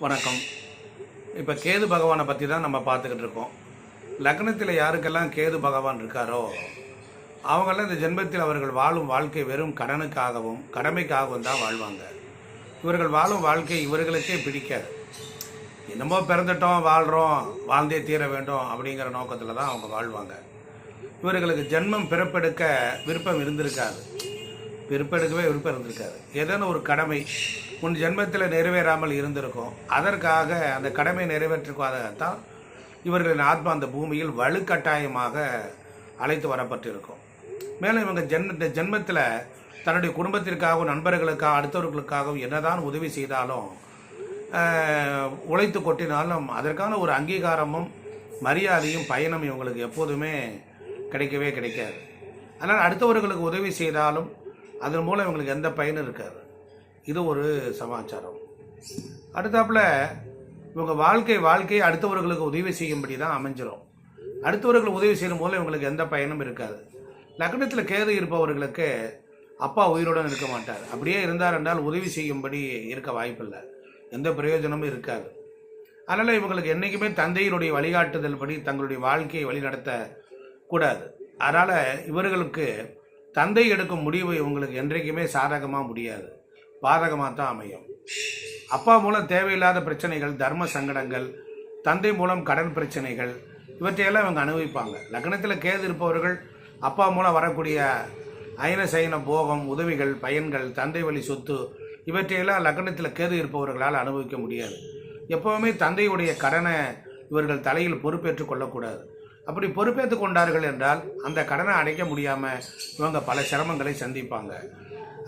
வணக்கம். இப்போ கேது பகவானை பற்றி தான் நம்ம பார்த்துக்கிட்டு இருக்கோம். லக்னத்தில் யாருக்கெல்லாம் கேது பகவான் இருக்காரோ அவங்களாம் இந்த ஜென்மத்தில் அவர்கள் வாழும் வாழ்க்கை வெறும் கடனுக்காகவும் கடமைக்காகவும் தான் வாழ்வாங்க. இவர்கள் வாழும் வாழ்க்கை இவர்களுக்கே பிடிக்காது. என்னமோ பிறந்துட்டோம், வாழ்கிறோம், வாழ்ந்தே தீர வேண்டும் அப்படிங்கிற நோக்கத்தில் தான் அவங்க வாழ்வாங்க. இவர்களுக்கு ஜென்மம் பிறப்பெடுக்க விருப்பம் இருந்திருக்காது. விருப்பம் இருந்திருக்காது. ஏதேனும் ஒரு கடமை முன் ஜென்மத்தில் நிறைவேறாமல் இருந்திருக்கும். அதற்காக அந்த கடமை நிறைவேற்றுக்காகத்தான் இவர்களின் ஆத்மா அந்த பூமியில் வலுக்கட்டாயமாக அழைத்து வரப்பட்டிருக்கும். மேலும் இவங்க ஜென்மத்தில் தன்னுடைய குடும்பத்திற்காகவும் நண்பர்களுக்காக அடுத்தவர்களுக்காகவும் என்னதான் உதவி செய்தாலும் உழைத்து கொட்டினாலும் அதற்கான ஒரு அங்கீகாரமும் மரியாதையும் பயணம் இவங்களுக்கு எப்போதுமே கிடைக்கவே கிடைக்காது. அதனால் அடுத்தவர்களுக்கு உதவி செய்தாலும் அதன் மூலம் இவங்களுக்கு எந்த பயனும் இருக்காது. இது ஒரு சமாச்சாரம். அடுத்தாப்புல இவங்க வாழ்க்கையை அடுத்தவர்களுக்கு உதவி செய்யும்படி தான் அமைஞ்சிடும். அடுத்தவர்களுக்கு உதவி செய்யும் போது இவங்களுக்கு எந்த பயனும் இருக்காது. லக்னத்தில் கேது இருப்பவர்களுக்கு அப்பா உயிருடன் இருக்க மாட்டார். அப்படியே இருந்தார் என்றால் உதவி செய்யும்படி இருக்க வாய்ப்பில்லை, எந்த பிரயோஜனமும் இருக்காது. அதனால் இவங்களுக்கு என்றைக்குமே தந்தையினுடைய வழிகாட்டுதல் படி தங்களுடைய வாழ்க்கையை வழிநடத்த கூடாது. அதனால் இவர்களுக்கு தந்தை எடுக்கும் முடிவு இவங்களுக்கு என்றைக்குமே சாதகமாக முடியாது, பாதகமாக தான் அமையும். அப்பா மூலம் தேவையில்லாத பிரச்சனைகள், தர்ம சங்கடங்கள், தந்தை மூலம் கடன் பிரச்சனைகள், இவற்றையெல்லாம் இவங்க அனுபவிப்பாங்க. லக்னத்தில் கேது இருப்பவர்கள் அப்பா மூலம் வரக்கூடிய அயன சயன போகம், உதவிகள், பயன்கள், தந்தை வழி சொத்து, இவற்றையெல்லாம் லக்னத்தில் கேது இருப்பவர்களால் அனுபவிக்க முடியாது. எப்போவுமே தந்தையுடைய கடனை இவர்கள் தலையில் பொறுப்பேற்றுக் கொள்ளக்கூடாது. அப்படி பொறுப்பேற்று கொண்டார்கள் என்றால் அந்த கடனை அடைக்க முடியாமல் இவங்க பல சிரமங்களை சந்திப்பாங்க.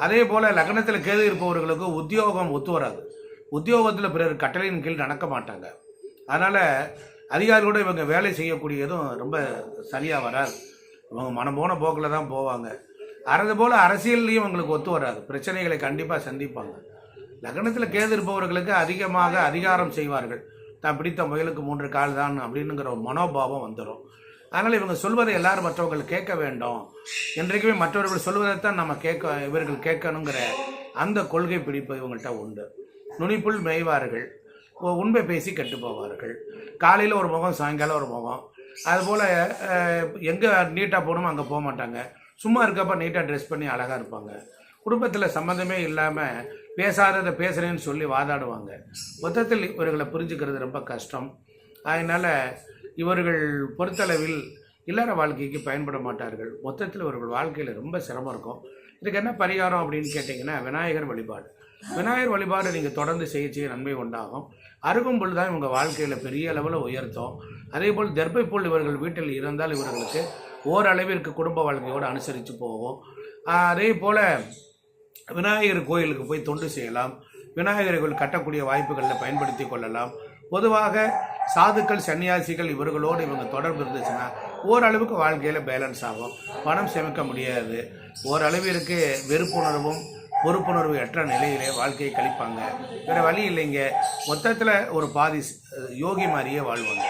அதே போல் லக்னத்தில் கேது இருப்பவர்களுக்கு உத்தியோகம் ஒத்து வராது. உத்தியோகத்தில் பிறர் கட்டளையின் கீழ் நடக்க மாட்டாங்க. அதனால் அதிகாரிகளோடு இவங்க வேலை செய்யக்கூடியதும் ரொம்ப சரியாக வராது. இவங்க மனம் போன போக்கில் தான் போவாங்க. அது போல் அரசியல்லையும் இவங்களுக்கு ஒத்து வராது. பிரச்சனைகளை கண்டிப்பாக சந்திப்பாங்க. லக்னத்தில் கேது இருப்பவர்களுக்கு அதிகமாக அதிகாரம் செய்வார்கள். தான் பிடித்த முயலுக்கு 3 கால் தான் அப்படின்னுங்கிற ஒரு மனோபாவம் வந்துடும். அதனால் இவங்க சொல்வதை எல்லாரும் மற்றவர்கள் கேட்க வேண்டும், என்றைக்குமே மற்றவர்கள் சொல்வதைத்தான் நம்ம இவர்கள் கேட்கணுங்கிற அந்த கொள்கை பிடிப்பு இவங்கள்ட்ட உண்டு. நுனிப்புள் மேய்வார்கள், உண்மை பேசி கெட்டு போவார்கள். காலையில் ஒரு முகம், சாயங்காலம் ஒரு முகம். அதுபோல் எங்கே நீட்டாக போகணுமோ அங்கே போக மாட்டாங்க. சும்மா இருக்கப்போ நீட்டாக ட்ரெஸ் பண்ணி அழகாக இருப்பாங்க. குடும்பத்தில் சம்மந்தமே இல்லாமல் பேசாததை பேசுகிறேன்னு சொல்லி வாதாடுவாங்க. மொத்தத்தில் இவர்களை புரிஞ்சுக்கிறது ரொம்ப கஷ்டம். அதனால் இவர்கள் பொறுத்தளவில் இல்லற வாழ்க்கைக்கு பயன்பட மாட்டார்கள். மொத்தத்தில் இவர்கள் வாழ்க்கையில் ரொம்ப சிரமம் இருக்கும். இதுக்கு என்ன பரிகாரம் அப்படின்னு கேட்டிங்கன்னா, விநாயகர் வழிபாடு. விநாயகர் வழிபாடு நீங்கள் தொடர்ந்து செய்ய நன்மை உண்டாகும். அருகம்புல் தான் இவங்க வாழ்க்கையில் பெரிய அளவில் உயர்த்தும். அதே போல் தர்பைப்புல் இவர்கள் வீட்டில் இருந்தால் இவர்களுக்கு ஓரளவிற்கு குடும்ப வாழ்க்கையோடு அனுசரித்து போகும். அதே போல் விநாயகர் கோயிலுக்கு போய் தொண்டு செய்யலாம். விநாயகர் கோயில் கட்டக்கூடிய வாய்ப்புகளில் பயன்படுத்தி கொள்ளலாம். பொதுவாக சாதுக்கள், சன்னியாசிகள் இவர்களோடு இவங்க தொடர்பு இருந்துச்சுன்னா ஓரளவுக்கு வாழ்க்கையில் பேலன்ஸ் ஆகும். பணம் சேமிக்க முடியாது. ஓரளவிற்கு வெறுப்புணர்வும் பொறுப்புணர்வு அற்ற நிலையிலே வாழ்க்கையை கழிப்பாங்க. வேறு வழி இல்லைங்க. மொத்தத்தில் ஒரு பாதி யோகி மாதிரியே வாழ்வாங்க.